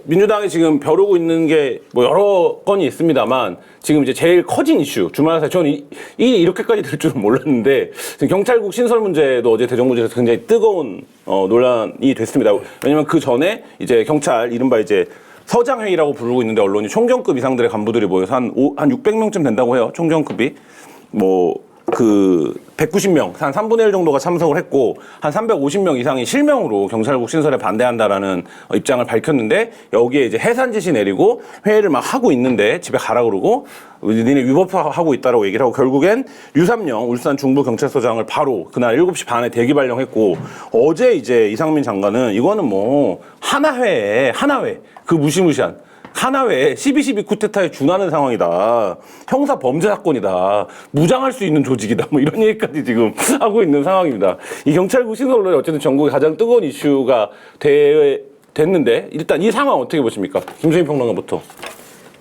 민주당이 지금 벼르고 있는 게 뭐 여러 건이 있습니다만 지금 이제 제일 커진 이슈 주말 사이 저는 이 이렇게까지 될 줄은 몰랐는데 지금 경찰국 신설 문제도 어제 대정부에서 굉장히 뜨거운 논란이 됐습니다. 왜냐면 그 전에 이제 경찰 이른바 이제 서장회의라고 부르고 있는데 언론이 총경급 이상들의 간부들이 모여서 한 600명쯤 된다고 해요. 총경급이 그 190명, 한 3분의 1 정도가 참석을 했고 한 350명 이상이 실명으로 경찰국 신설에 반대한다라는 입장을 밝혔는데 여기에 이제 해산 지시 내리고 회의를 막 하고 있는데 집에 가라 그러고 니네 위법하고 있다라고 얘기를 하고 결국엔 류삼영 울산 중부경찰서장을 바로 그날 7시 반에 대기 발령했고 어제 이제 이상민 장관은 이거는 뭐 하나회 그 무시무시한 하나회 12.12 쿠데타에 준하는 상황이다. 형사 범죄 사건이다. 무장할 수 있는 조직이다. 뭐 이런 얘기까지 지금 하고 있는 상황입니다. 이 경찰국 신설론이 어쨌든 전국의 가장 뜨거운 이슈가 됐는데 일단 이 상황 어떻게 보십니까? 김수인 평론가부터.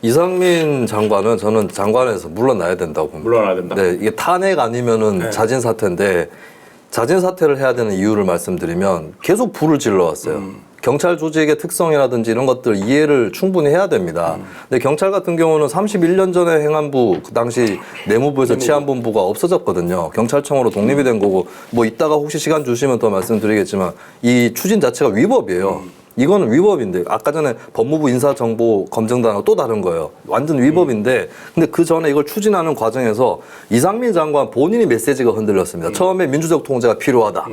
이상민 장관은 저는 장관에서 물러나야 된다고 봅니다. 물러나야 된다. 네, 이게 탄핵 아니면은 네. 자진 사퇴인데 자진 사퇴를 해야 되는 이유를 말씀드리면 계속 불을 질러왔어요. 경찰 조직의 특성이라든지 이런 것들 이해를 충분히 해야 됩니다. 근데 경찰 같은 경우는 31년 전에 행안부 그 당시 내무부에서 치안본부가 없어졌거든요. 경찰청으로 독립이 된 거고 뭐 이따가 혹시 시간 주시면 더 말씀드리겠지만 이 추진 자체가 위법이에요. 이거는 위법인데 아까 전에 법무부 인사정보검증단하고 또 다른 거예요. 완전 위법인데 근데 그 전에 이걸 추진하는 과정에서 이상민 장관 본인이 메시지가 흔들렸습니다. 처음에 민주적 통제가 필요하다.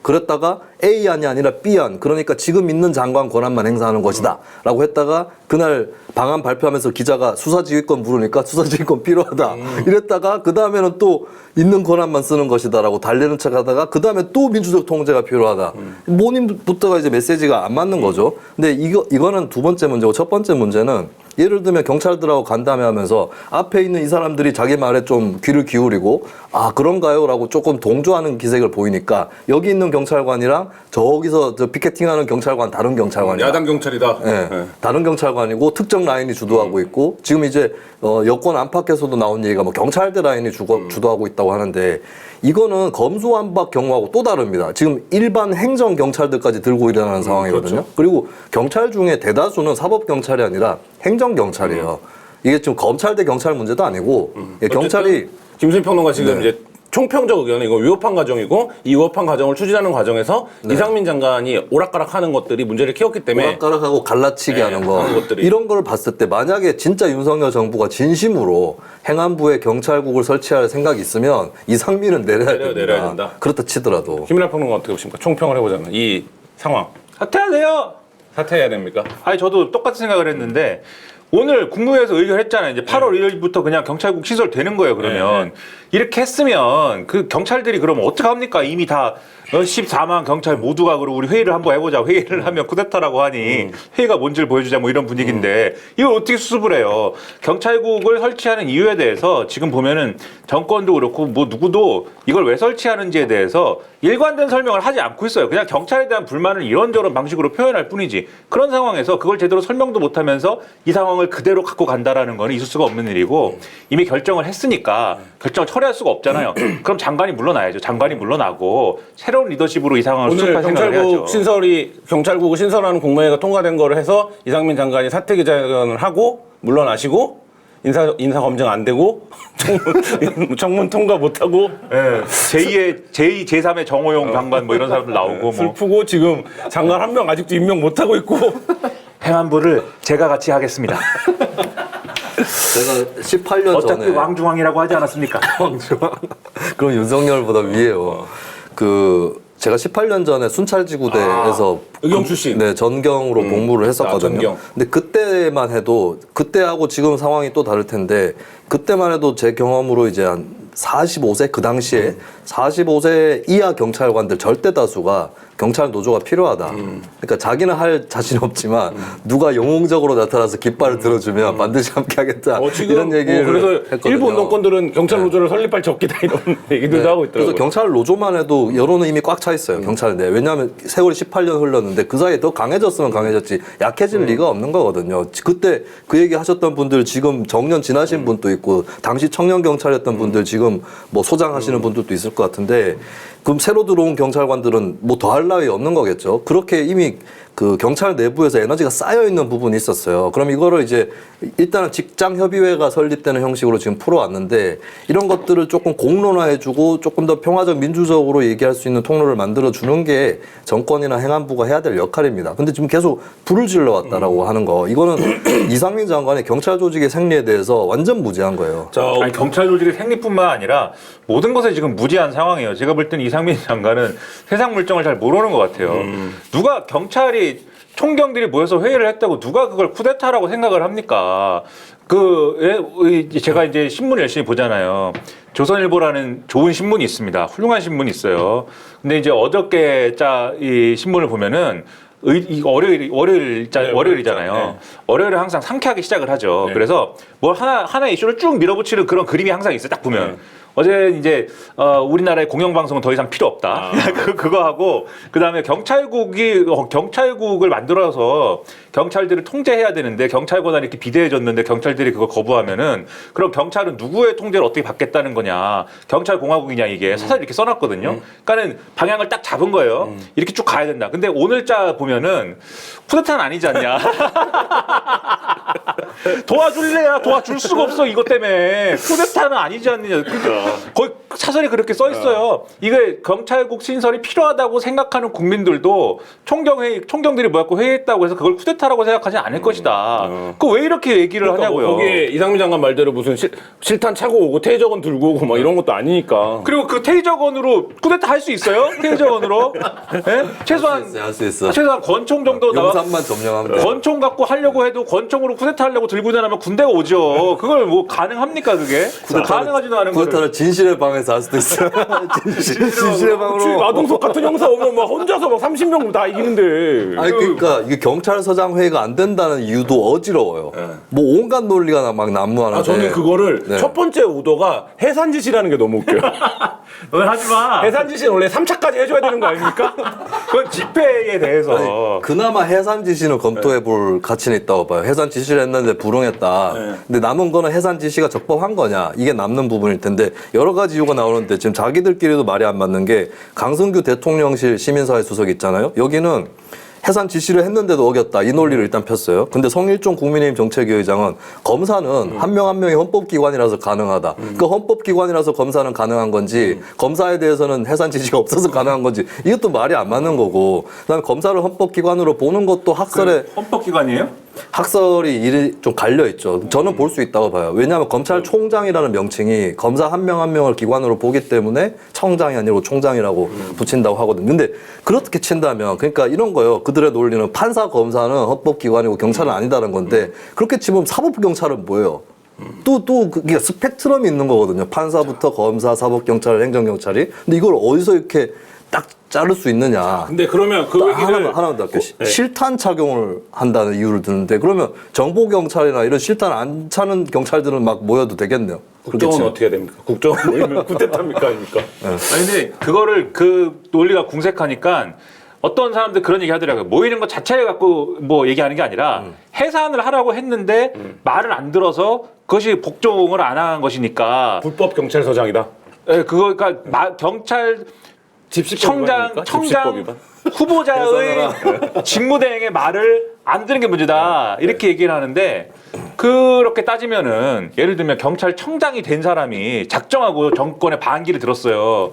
그랬다가 A안이 아니라 B안 그러니까 지금 있는 장관 권한만 행사하는 것이다 라고 했다가 그날 방안 발표하면서 기자가 수사지휘권 물으니까 수사지휘권 필요하다 이랬다가 그 다음에는 또 있는 권한만 쓰는 것이다 라고 달래는 척 하다가 그 다음에 또 민주적 통제가 필요하다 본인부터가 이제 메시지가 안 맞는 거죠. 근데 이거는 두 번째 문제고 첫 번째 문제는 예를 들면 경찰들하고 간담회 하면서 앞에 있는 이 사람들이 자기 말에 좀 귀를 기울이고 아 그런가요? 라고 조금 동조하는 기색을 보이니까 여기 있는 경찰관이랑 저기서 저 피켓팅하는 경찰관 다른 경찰관이다. 야당 경찰이다. 네, 네. 다른 경찰관이고 특정 라인이 주도하고 있고 지금 이제 여권 안팎에서도 나온 얘기가 뭐 경찰대 라인이 주도하고 있다고 하는데 이거는 검수완박 경우하고 또 다릅니다. 지금 일반 행정 경찰들까지 들고 일어나는 상황이거든요. 그렇죠. 그리고 경찰 중에 대다수는 사법 경찰이 아니라 행정 경찰이에요. 이게 지금 검찰 대 경찰 문제도 아니고 경찰이 김수인 평론가 지금 네. 이제 총평적 의견은 이거 위법한 과정이고 이 위법한 과정을 추진하는 과정에서 네. 이상민 장관이 오락가락하는 것들이 문제를 키웠기 때문에 오락가락하고 갈라치기 네, 하는 거 하는 것들이. 이런 걸 봤을 때 만약에 진짜 윤석열 정부가 진심으로 행안부에 경찰국을 설치할 생각이 있으면 이상민은 내려야 된다. 그렇다 치더라도 김민하 평론가 어떻게 보십니까? 총평을 해보자면 이 상황 사퇴하세요. 사퇴해야 됩니까? 아니 저도 똑같은 생각을 했는데 오늘 국무회에서 의결했잖아요. 이제 8월 1일부터 그냥 경찰국 시설 되는 거예요. 그러면 이렇게 했으면 그 경찰들이 그러면 어떻게 합니까? 이미 다 14만 경찰 모두가 그러고 우리 회의를 한번 해보자. 회의를 하면 쿠데타라고 하니 회의가 뭔지를 보여주자 뭐 이런 분위기인데 이걸 어떻게 수습을 해요? 경찰국을 설치하는 이유에 대해서 지금 보면은 정권도 그렇고 뭐 누구도 이걸 왜 설치하는지에 대해서 일관된 설명을 하지 않고 있어요. 그냥 경찰에 대한 불만을 이런저런 방식으로 표현할 뿐이지. 그런 상황에서 그걸 제대로 설명도 못하면서 이 상황을 그대로 갖고 간다라는 거는 있을 수가 없는 일이고 이미 결정을 했으니까 결정을 철회할 수가 없잖아요. 그럼 장관이 물러나야죠. 장관이 물러나고 새로운 리더십으로 이 상황을 오늘 수습할 생각을 해야죠. 경찰국을 신설하는 공모회가 통과된 거를 해서 이상민 장관이 사퇴 기자회견을 하고 물러나시고 인사 검증 안 되고 청문 통과 못 하고 제2, 제3의 정호용 장관 뭐 이런 사람들 나오고 뭐 슬프고 지금 장관 한 명 아직도 임명 못 하고 있고 행안부를 제가 같이 하겠습니다. 제가 18년 어차피 전에 왕중왕이라고 하지 않았습니까? 그럼 윤석열보다 위에요. 제가 18년 전에 순찰지구대에서 의경 출신. 네, 전경으로 복무를 했었거든요. 전경. 근데 그때만 해도 그때하고 지금 상황이 또 다를 텐데 그때만 해도 제 경험으로 이제 한 45세 그 당시에 45세 이하 경찰관들 절대 다수가 경찰 노조가 필요하다. 그러니까 자기는 할 자신 없지만 누가 영웅적으로 나타나서 깃발을 들어주면 반드시 함께하겠다. 지금 이런 얘기를 그래서 했거든요. 일부 운동권들은 경찰 노조를 설립할 적기다 이런 얘기들도 하고 있더라고요. 그래서 경찰 노조만 해도 여론은 이미 꽉 차 있어요. 경찰 내. 왜냐하면 세월이 18년 흘렀는데 그 사이에 더 강해졌으면 강해졌지 약해질 리가 없는 거거든요. 그때 그 얘기 하셨던 분들 지금 정년 지나신 분도 있고 당시 청년 경찰이었던 분들 지금 뭐 소장 하시는 분들도 있을 것 같은데 그럼 새로 들어온 경찰관들은 뭐 더 할 나위 없는 거겠죠. 그렇게 이미 그 경찰 내부에서 에너지가 쌓여 있는 부분이 있었어요. 그럼 이거를 이제 일단은 직장 협의회가 설립되는 형식으로 지금 풀어왔는데 이런 것들을 조금 공론화해주고 조금 더 평화적 민주적으로 얘기할 수 있는 통로를 만들어 주는 게 정권이나 행안부가 해야 될 역할입니다. 근데 지금 계속 불을 질러 왔다라고 하는 거 이거는 이상민 장관의 경찰 조직의 생리에 대해서 완전 무지한 거예요. 아니, 경찰 조직의 생리뿐만 아니라 모든 것에 지금 무지한 상황이에요. 제가 볼 때는 이상민 장관은 세상 물정을 잘 모르는 것 같아요. 누가 경찰이 총경들이 모여서 회의를 했다고 누가 그걸 쿠데타라고 생각을 합니까? 제가 이제 신문 열심히 보잖아요. 조선일보라는 좋은 신문이 있습니다. 훌륭한 신문이 있어요. 근데 이제 어저께 이 신문을 보면은 월요일이잖아요. 네. 월요일에 항상 상쾌하게 시작을 하죠. 네. 그래서 뭐 하나의 이슈를 쭉 밀어붙이는 그런 그림이 항상 있어요. 딱 보면. 어제 이제 우리나라의 공영방송은 더 이상 필요 없다. 그거 하고 그다음에 경찰국을 만들어서 경찰들을 통제해야 되는데 경찰 권한이 이렇게 비대해졌는데 경찰들이 그걸 거부하면은 그럼 경찰은 누구의 통제를 어떻게 받겠다는 거냐? 경찰 공화국이냐 이게 사설 이렇게 써놨거든요. 그러니까는 방향을 딱 잡은 거예요. 이렇게 쭉 가야 된다. 근데 오늘자 보면은 쿠데타는 아니지 않냐? 도와줄래야 도와줄 수가 없어 이것 때문에 쿠데타는 아니지 않느냐. 거의 사설이 그렇게 써 있어요. 이게 경찰국 신설이 필요하다고 생각하는 국민들도 총경들이 모였고 회의했다고 해서 그걸 쿠데타라고 생각하지 않을 것이다. 그 왜 이렇게 얘기를 하냐고요. 거기에 이상민 장관 말대로 무슨 실탄 차고 오고 테이저건 들고 오고 막 이런 것도 아니니까. 그리고 그 테이저건으로 쿠데타 할 수 있어요? 테이저건으로? 네? 할 수 있어. 최소한 권총 정도 나와. 용산만 점령하면 돼. 권총 갖고 하려고 해도 권총으로 쿠데타 하려고 들고 다니면 군대가 오죠. 그걸 뭐 가능합니까 그게? 가능하지도 않은 거를. 쿠데타를 진실의 방에서 할 수도 있어요. 진실의 방으로. 마동석 같은 형사 오면 막 혼자서 막 30명 다 이기는데. 아니 그러니까 이게 경찰서장 회의가 안 된다는 이유도 어지러워요. 뭐 온갖 논리가 막 난무하는데. 저는 그거를 네. 첫 번째 오더가 해산짓이라는 게 너무 웃겨요. 넌 하지 마. 해산짓은 원래 3차까지 해줘야 되는 거 아닙니까? 그건 집회에 대해서. 그나마 해산 지시는 검토해 볼 가치는 있다고 봐요. 해산 지시를 했는데 불응했다. 근데 남은 거는 해산 지시가 적법한 거냐 이게 남는 부분일 텐데 여러 가지 이유가 나오는데 지금 자기들끼리도 말이 안 맞는 게 강승규 대통령실 시민사회 수석 있잖아요. 여기는 해산 지시를 했는데도 어겼다. 이 논리를 일단 폈어요. 근데 성일종 국민의힘 정책위의장은 검사는 한 명 한 명이 헌법기관이라서 가능하다. 그 헌법기관이라서 검사는 가능한 건지 검사에 대해서는 해산 지시가 없어서 가능한 건지 이것도 말이 안 맞는 거고 그다음에 검사를 헌법기관으로 보는 것도 학설에 헌법기관이에요? 학설이 일이 좀 갈려 있죠. 저는 볼 수 있다고 봐요. 왜냐하면 검찰총장이라는 명칭이 검사 한 명 한 명을 기관으로 보기 때문에 청장이 아니고 총장이라고 붙인다고 하거든요. 근데 그렇게 친다면 그러니까 이런 거요. 그들의 논리는 판사 검사는 헌법기관이고 경찰은 아니다는 건데 그렇게 치면 사법경찰은 뭐예요? 또 그게 스펙트럼이 있는 거거든요. 판사부터 검사, 사법경찰, 행정경찰이. 근데 이걸 어디서 이렇게 딱 자를 수 있느냐. 근데 그러면 그 얘기를 하나만 더 할게요. 실탄 착용을 한다는 이유를 드는데 그러면 정보경찰이나 이런 실탄 안 차는 경찰들은 막 모여도 되겠네요. 국정은 그렇겠지? 어떻게 됩니까? 국정은 모이면 쿠데타입니까 아닙니까? 아니 근데 그거를 그 논리가 궁색하니까 어떤 사람들 그런 얘기 하더라고요. 모이는 것 자체를 갖고 뭐 얘기하는 게 아니라 해산을 하라고 했는데 말을 안 들어서 그것이 복종을 안 한 것이니까 불법 경찰서장이다. 예, 그러니까 경찰 청장 후보자의 직무대행의 말을 안 듣는 게 문제다. 이렇게 얘기를 하는데 그렇게 따지면은 예를 들면 경찰청장이 된 사람이 작정하고 정권의 반기를 들었어요.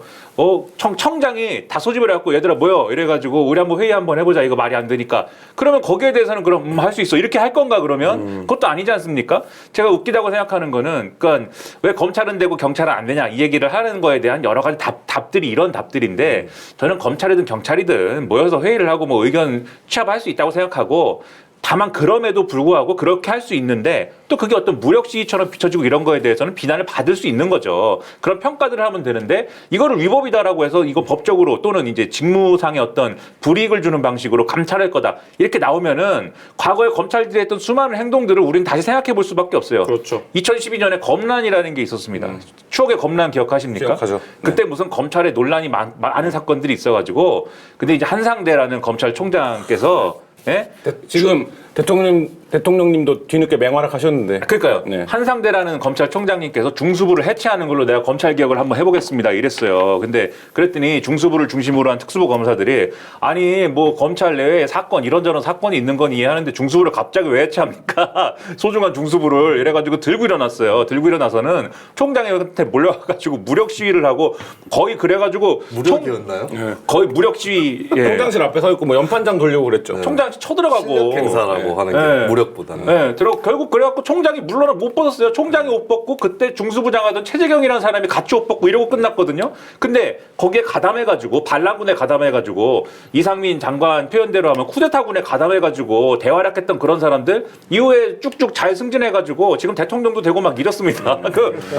청장이 다 소집을 해갖고 얘들아 모여 이래가지고 우리 한번 회의 한번 해보자. 이거 말이 안 되니까. 그러면 거기에 대해서는 그럼 할 수 있어. 이렇게 할 건가 그러면 그것도 아니지 않습니까? 제가 웃기다고 생각하는 거는 그러니까 왜 검찰은 되고 경찰은 안 되냐 이 얘기를 하는 거에 대한 여러 가지 답들이 이런 답들인데 저는 검찰이든 경찰이든 모여서 회의를 하고 뭐 의견 취합할 수 있다고 생각하고 다만 그럼에도 불구하고 그렇게 할 수 있는데 또 그게 어떤 무력 시위처럼 비춰지고 이런 거에 대해서는 비난을 받을 수 있는 거죠. 그런 평가들을 하면 되는데 이거를 위법이다라고 해서 이거 법적으로 또는 이제 직무상의 어떤 불이익을 주는 방식으로 감찰할 거다. 이렇게 나오면은 과거에 검찰들이 했던 수많은 행동들을 우리는 다시 생각해 볼 수밖에 없어요. 그렇죠. 2012년에 검란이라는 게 있었습니다. 추억의 검란 기억하십니까? 기억하죠. 그때 무슨 검찰에 논란이 많은 사건들이 있어가지고 근데 이제 한상대라는 검찰총장께서 예? 지금 대통령님도 뒤늦게 맹활약하셨는데. 그러니까요. 네. 한상대라는 검찰총장님께서 중수부를 해체하는 걸로 내가 검찰 개혁을 한번 해보겠습니다. 이랬어요. 근데 그랬더니 중수부를 중심으로 한 특수부 검사들이 아니 뭐 검찰 내에 사건 이런저런 사건이 있는 건 이해하는데 중수부를 갑자기 왜 해체합니까? 소중한 중수부를 이래가지고 들고 일어났어요. 들고 일어나서는 총장한테 몰려가지고 무력 시위를 하고 거의 그래가지고 무력이었나요? 거의 무력 시위. 예. 총장실 앞에 서 있고 뭐 연판장 돌려고 그랬죠. 총장 쳐들어가고 행사라고 하는 게 네. 무력보다는. 네, 결국 그래갖고 총장이 물러나 못 벗었어요. 총장이 옷 벗고 그때 중수부장하던 최재경이라는 사람이 같이 옷 벗고 이러고 끝났거든요. 근데 거기에 가담해가지고 반란군에 가담해가지고 이상민 장관 표현대로 하면 쿠데타군에 가담해가지고 대활약했던 그런 사람들 이후에 쭉쭉 잘 승진해가지고 지금 대통령도 되고 막 이렇습니다.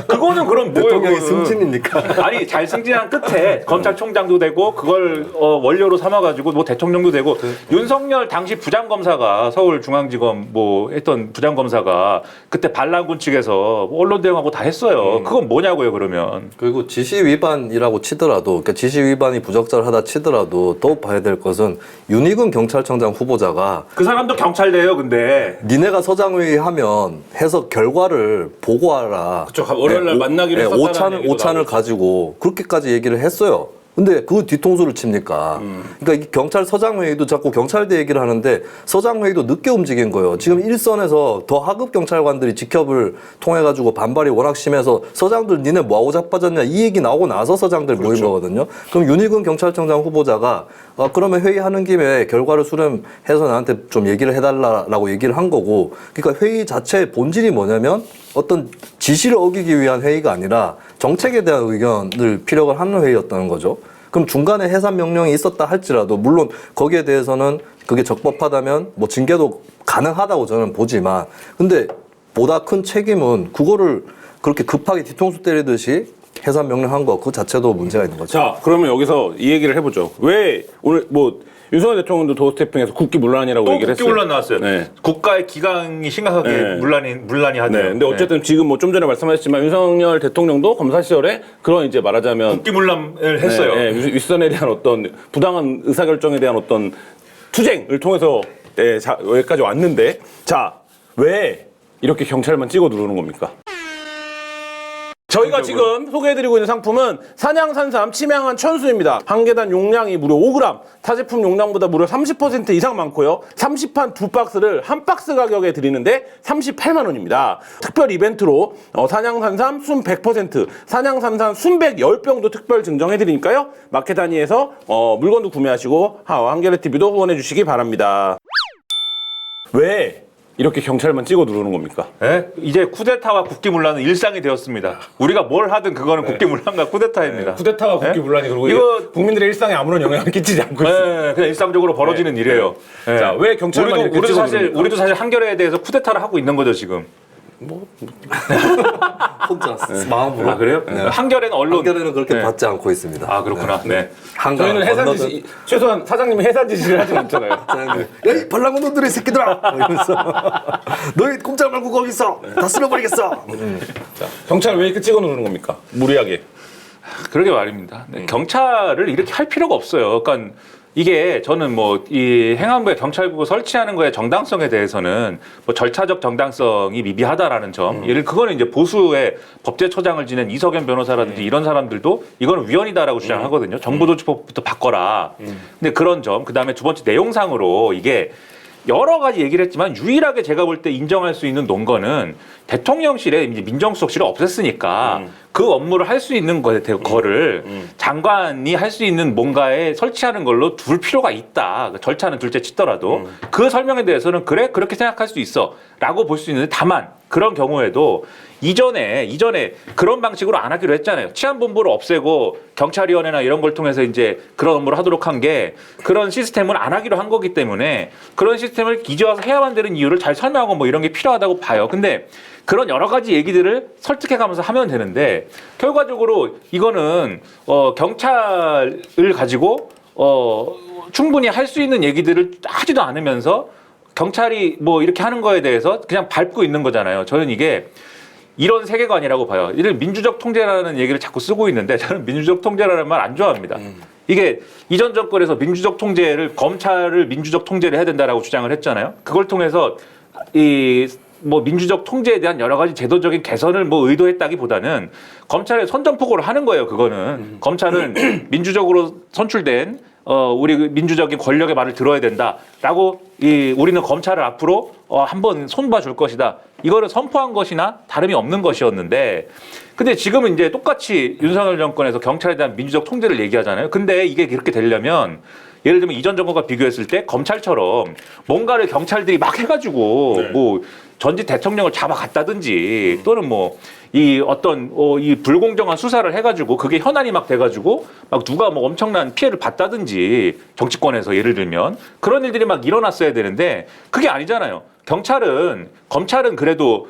그거는 그럼 뭐예요? 대통령이 그거는. 승진입니까? 아니 잘 승진한 끝에 검찰총장도 되고 그걸 원료로 삼아가지고 뭐 대통령도 되고 윤석열 당시 부장검사가 서울중앙지검 뭐 했던 부장검사가 그때 반란군 측에서 언론 대응하고 다 했어요. 그건 뭐냐고요 그러면. 그리고 지시 위반이라고 치더라도, 그러니까 지시 위반이 부적절하다 치더라도 또 봐야 될 것은 윤희근 경찰청장 후보자가 그 사람도 경찰대요 근데. 니네가 서장회의 하면 해서 결과를 보고하라. 그쵸. 월요일날 만나기로 했었다는 얘기도 오찬을 나오고. 가지고 그렇게까지 얘기를 했어요. 근데 그 뒤통수를 칩니까? 그러니까 이 경찰 서장회의도 자꾸 경찰대 얘기를 하는데 서장회의도 늦게 움직인 거예요. 지금 일선에서 더 하급 경찰관들이 직협을 통해 가지고 반발이 워낙 심해서 서장들 니네 뭐하고 자빠졌냐 이 얘기 나오고 나서 서장들 모인 거거든요. 그럼 윤희근 경찰청장 후보자가 그러면 회의하는 김에 결과를 수렴해서 나한테 좀 얘기를 해달라라고 얘기를 한 거고, 그러니까 회의 자체의 본질이 뭐냐면 어떤 지시를 어기기 위한 회의가 아니라 정책에 대한 의견을 피력을 하는 회의였다는 거죠. 그럼 중간에 해산 명령이 있었다 할지라도 물론 거기에 대해서는 그게 적법하다면 뭐 징계도 가능하다고 저는 보지만, 근데 보다 큰 책임은 그거를 그렇게 급하게 뒤통수 때리듯이 해산 명령한 거 그 자체도 문제가 있는 거죠. 자, 그러면 여기서 이 얘기를 해보죠. 왜 오늘 뭐 윤석열 대통령도 도스태핑에서 국기 문란이라고 얘기를 했어요. 국기 문란 나왔어요. 네. 국가의 기강이 심각하게 네. 문란이 하네요. 네. 근데 어쨌든 지금 뭐 좀 전에 말씀하셨지만 윤석열 대통령도 검사 시절에 그런 이제 말하자면 국기 문란을 했어요. 네, 네. 윗선에 대한 어떤 부당한 의사결정에 대한 어떤 투쟁을 통해서 네, 자, 여기까지 왔는데, 자, 왜 이렇게 경찰만 찍어 누르는 겁니까? 저희가 지금 소개해드리고 있는 상품은 산양산삼 침향한 천수입니다. 한 개당 용량이 무려 5g, 타제품 용량보다 무려 30% 이상 많고요. 30판 2박스를 한 박스 가격에 드리는데 38만 원입니다. 특별 이벤트로 산양산삼 순 100%, 산양산삼 순백 10병도 특별 증정해드리니까요. 마켓 단위에서 물건도 구매하시고 한겨레TV도 후원해주시기 바랍니다. 왜 이렇게 경찰만 찍어 누르는 겁니까? 네? 이제 쿠데타와 국기문란은 일상이 되었습니다. 우리가 뭘 하든 그거는 국기문란과 쿠데타입니다. 쿠데타와 국기 문란이 그리고 이거 국민들의 일상에 아무런 영향을 끼치지 않고 있습니다. 네, 그냥 일상적으로 벌어지는 일이에요. 네. 자, 왜 경찰만 이렇게 우리도 사실 한겨레에 대해서 쿠데타를 하고 있는 거죠 지금. 혼자 마음으로. 아 그래요? 한겨레는 언론. 한겨레는 그렇게 네. 받지 않고 있습니다. 아 그렇구나. 네. 한강 저희는 해산 건너든 지시, 최소한 사장님이 해산 지시를 하진 않잖아요. 야이 반란군 놈들이 새끼들아 이러면서 너희 꼼짝 말고 거기 있어 다 쓸어버리겠어. 자, 경찰 왜 이렇게 찍어 누르는 겁니까? 무리하게. 그러게 말입니다. 네, 경찰을 이렇게 할 필요가 없어요. 그러니까 이게 저는 뭐 이 행안부에 경찰국을 설치하는 거에 정당성에 대해서는 뭐 절차적 정당성이 미비하다라는 점. 예를 그거는 이제 보수의 법제처장을 지낸 이석연 변호사라든지 이런 사람들도 이거는 위헌이다라고 주장하거든요. 정보조직법부터 바꿔라. 근데 그런 점. 그다음에 두 번째 내용상으로 이게 여러 가지 얘기를 했지만 유일하게 제가 볼 때 인정할 수 있는 논거는 대통령실에 이제 민정수석실을 없앴으니까 그 업무를 할 수 있는 거를 장관이 할 수 있는 뭔가에 설치하는 걸로 둘 필요가 있다. 절차는 둘째 치더라도 그 설명에 대해서는 그래 그렇게 생각할 수 있어라고 볼 수 있는데 다만 그런 경우에도 이전에 그런 방식으로 안 하기로 했잖아요. 치안본부를 없애고 경찰위원회나 이런 걸 통해서 이제 그런 업무를 하도록 한 게 그런 시스템을 안 하기로 한 거기 때문에 그런 시스템을 이제 와서 해야만 되는 이유를 잘 설명하고 뭐 이런 게 필요하다고 봐요. 근데 그런 여러 가지 얘기들을 설득해가면서 하면 되는데 결과적으로 이거는 경찰을 가지고 충분히 할 수 있는 얘기들을 하지도 않으면서 경찰이 뭐 이렇게 하는 거에 대해서 그냥 밟고 있는 거잖아요. 저는 이게 이런 세계관이라고 봐요. 이를 민주적 통제라는 얘기를 자꾸 쓰고 있는데 저는 민주적 통제라는 말 안 좋아합니다. 이게 이전 정권에서 민주적 통제를 검찰을 민주적 통제를 해야 된다라고 주장을 했잖아요. 그걸 통해서 이 뭐 민주적 통제에 대한 여러 가지 제도적인 개선을 뭐 의도했다기보다는 검찰의 선전포고를 하는 거예요. 그거는 검찰은 민주적으로 선출된 우리 민주적인 권력의 말을 들어야 된다라고 우리는 검찰을 앞으로 한번 손봐 줄 것이다. 이거를 선포한 것이나 다름이 없는 것이었는데, 근데 지금은 이제 똑같이 윤석열 정권에서 경찰에 대한 민주적 통제를 얘기하잖아요. 근데 이게 그렇게 되려면 예를 들면 이전 정권과 비교했을 때 검찰처럼 뭔가를 경찰들이 막 해가지고 뭐 전직 대통령을 잡아갔다든지 또는 뭐 이 어떤 이 불공정한 수사를 해가지고 그게 현안이 막 돼가지고 막 누가 뭐 엄청난 피해를 봤다든지 정치권에서 예를 들면 그런 일들이 막 일어났어야 되는데 그게 아니잖아요. 검찰은 그래도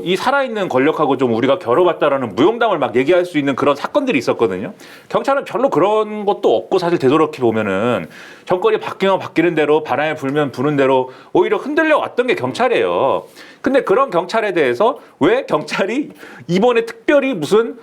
이 살아있는 권력하고 좀 우리가 겨뤄봤다라는 무용담을 막 얘기할 수 있는 그런 사건들이 있었거든요. 경찰은 별로 그런 것도 없고 사실 되돌아보게 보면은 정권이 바뀌면 바뀌는 대로 바람이 불면 부는 대로 오히려 흔들려 왔던 게 경찰이에요. 근데 그런 경찰에 대해서 왜 경찰이 이번에 특별히 무슨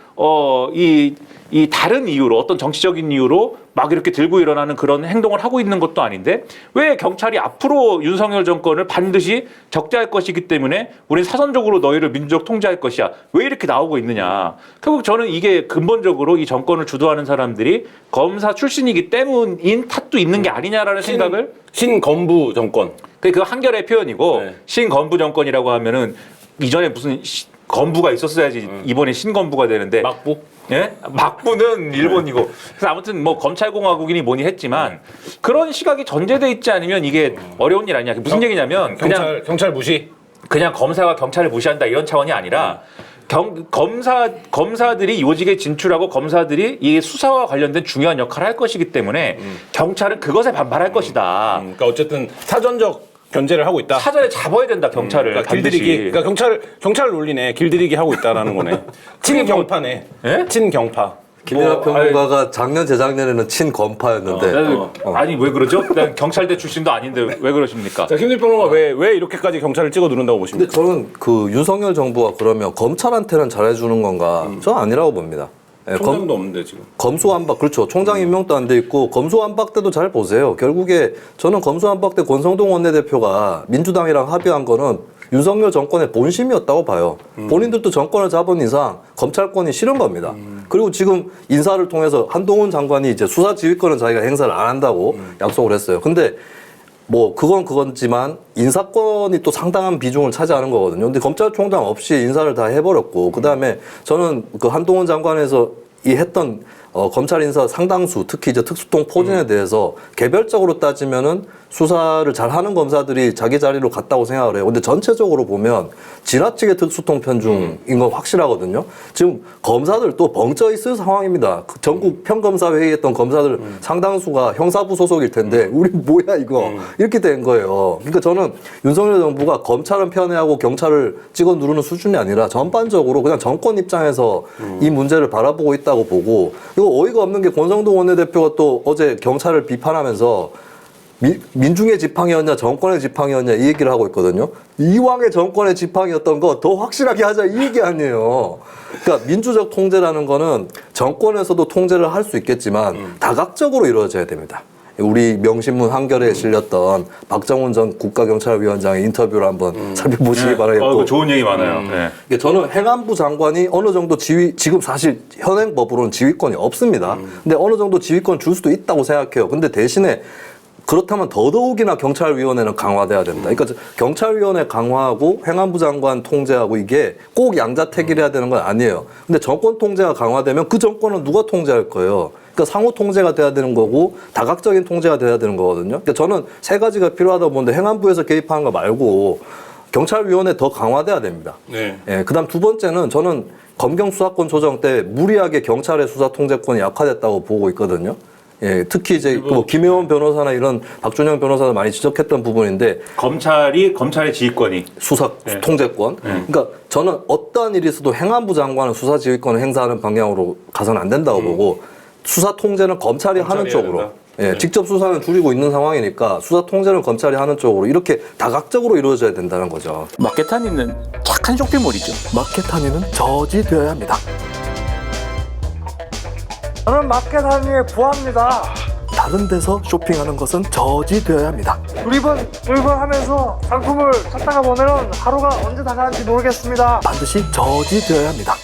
이 다른 이유로 어떤 정치적인 이유로 막 이렇게 들고 일어나는 그런 행동을 하고 있는 것도 아닌데 왜 경찰이 앞으로 윤석열 정권을 반드시 적대할 것이기 때문에 우린 사선적으로 너희를 민주적 통제할 것이야. 왜 이렇게 나오고 있느냐. 결국 저는 이게 근본적으로 이 정권을 주도하는 사람들이 검사 출신이기 때문인 탓도 있는 게 아니냐라는 생각을 신검부 정권. 그거 한결의 표현이고 네. 신검부 정권이라고 하면은 이전에 무슨 건부가 있었어야지 이번에 신검부가 되는데 막부? 예? 막부는 일본이고 그래서 아무튼 뭐 검찰공화국이니 뭐니 했지만 그런 시각이 전제돼 있지 않으면 이게 어려운 일 아니냐. 무슨 얘기냐면 그냥 경찰 무시. 그냥 검사가 경찰을 무시한다 이런 차원이 아니라 검사들이 요직에 진출하고 검사들이 이 수사와 관련된 중요한 역할을 할 것이기 때문에 경찰은 그것에 반발할 것이다. 그러니까 어쨌든 사전적 견제를 하고 있다. 사전에 잡아야 된다 경찰을 그러니까 반드시. 길들이기. 그러니까 경찰 논리네. 길들이기 하고 있다라는 거네. 친경파네. 예? 친경파. 김민하 평론가가 작년 재작년에는 친검파였는데 아니 왜 그러죠? 난 경찰대 출신도 아닌데 왜 그러십니까? 자, 김민하 평론가 왜 이렇게까지 경찰을 찍어 누른다고 보십니까? 근데 저는 그 윤석열 정부가 그러면 검찰한테는 잘해주는 건가? 저는 아니라고 봅니다. 예, 총장도 없는데 지금. 검수완박 그렇죠. 총장 임명도 안 돼 있고 검수완박 때도 잘 보세요. 결국에 저는 검수완박 때 권성동 원내대표가 민주당이랑 합의한 거는 윤석열 정권의 본심이었다고 봐요. 본인들도 정권을 잡은 이상 검찰권이 싫은 겁니다. 그리고 지금 인사를 통해서 한동훈 장관이 이제 수사 지휘권은 자기가 행사를 안 한다고 약속을 했어요. 근데 뭐 그건지만 인사권이 또 상당한 비중을 차지하는 거거든요. 근데 검찰총장 없이 인사를 다 해버렸고 그다음에 저는 그 한동훈 장관에서 이 했던 검찰 인사 상당수 특히 이제 특수통 포진에 대해서 개별적으로 따지면은 수사를 잘하는 검사들이 자기 자리로 갔다고 생각을 해요. 근데 전체적으로 보면 지나치게 특수통 편중인 건 확실하거든요. 지금 검사들 또 벙쪄 있을 상황입니다. 그 전국 평검사 회의했던 검사들 상당수가 형사부 소속일 텐데 우리 뭐야 이거 이렇게 된 거예요. 그러니까 저는 윤석열 정부가 검찰은 편애하고 경찰을 찍어 누르는 수준이 아니라 전반적으로 그냥 정권 입장에서 이 문제를 바라보고 있다고 보고 이거 어이가 없는 게 권성동 원내대표가 또 어제 경찰을 비판하면서 민중의 지팡이였냐 정권의 지팡이였냐 이 얘기를 하고 있거든요. 이왕의 정권의 지팡이였던 거 더 확실하게 하자 이 얘기 아니에요. 그러니까 민주적 통제라는 거는 정권에서도 통제를 할 수 있겠지만 다각적으로 이루어져야 됩니다. 우리 명신문 한겨레에 실렸던 박정훈 전 국가경찰위원장의 인터뷰를 한번 살펴보시기 바라겠고 좋은 얘기 많아요. 네. 저는 행안부 장관이 어느 정도 지금 사실 현행법으로는 지휘권이 없습니다. 근데 어느 정도 지휘권 줄 수도 있다고 생각해요. 근데 대신에 그렇다면 더더욱이나 경찰위원회는 강화돼야 된다. 그러니까 경찰위원회 강화하고 행안부 장관 통제하고 이게 꼭 양자택일해야 되는 건 아니에요. 근데 정권 통제가 강화되면 그 정권은 누가 통제할 거예요? 그러니까 상호 통제가 돼야 되는 거고 다각적인 통제가 돼야 되는 거거든요. 그러니까 저는 세 가지가 필요하다고 보는데 행안부에서 개입하는 거 말고 경찰위원회 더 강화돼야 됩니다. 네. 예, 그다음 두 번째는 저는 검경 수사권 조정 때 무리하게 경찰의 수사 통제권이 약화됐다고 보고 있거든요. 예, 특히 이제 뭐 김혜원 변호사나 이런 박준영 변호사도 많이 지적했던 부분인데 검찰의 지휘권이 수사 통제권. 그러니까 저는 어떠한 일이 있어도 행안부 장관은 수사 지휘권을 행사하는 방향으로 가서는 안 된다고 보고 수사 통제는 검찰이 하는 쪽으로. 예, 직접 수사는 줄이고 있는 상황이니까 수사 통제는 검찰이 하는 쪽으로 이렇게 다각적으로 이루어져야 된다는 거죠. 마케타니는 착한 쇼핑몰이죠. 마케타니는 저지되어야 합니다. 저는 마켓 한위에 구합니다. 다른 데서 쇼핑하는 것은 저지되어야 합니다. 두리번 하면서 상품을 찾다가 보면 하루가 언제 다 가는지 모르겠습니다. 반드시 저지되어야 합니다.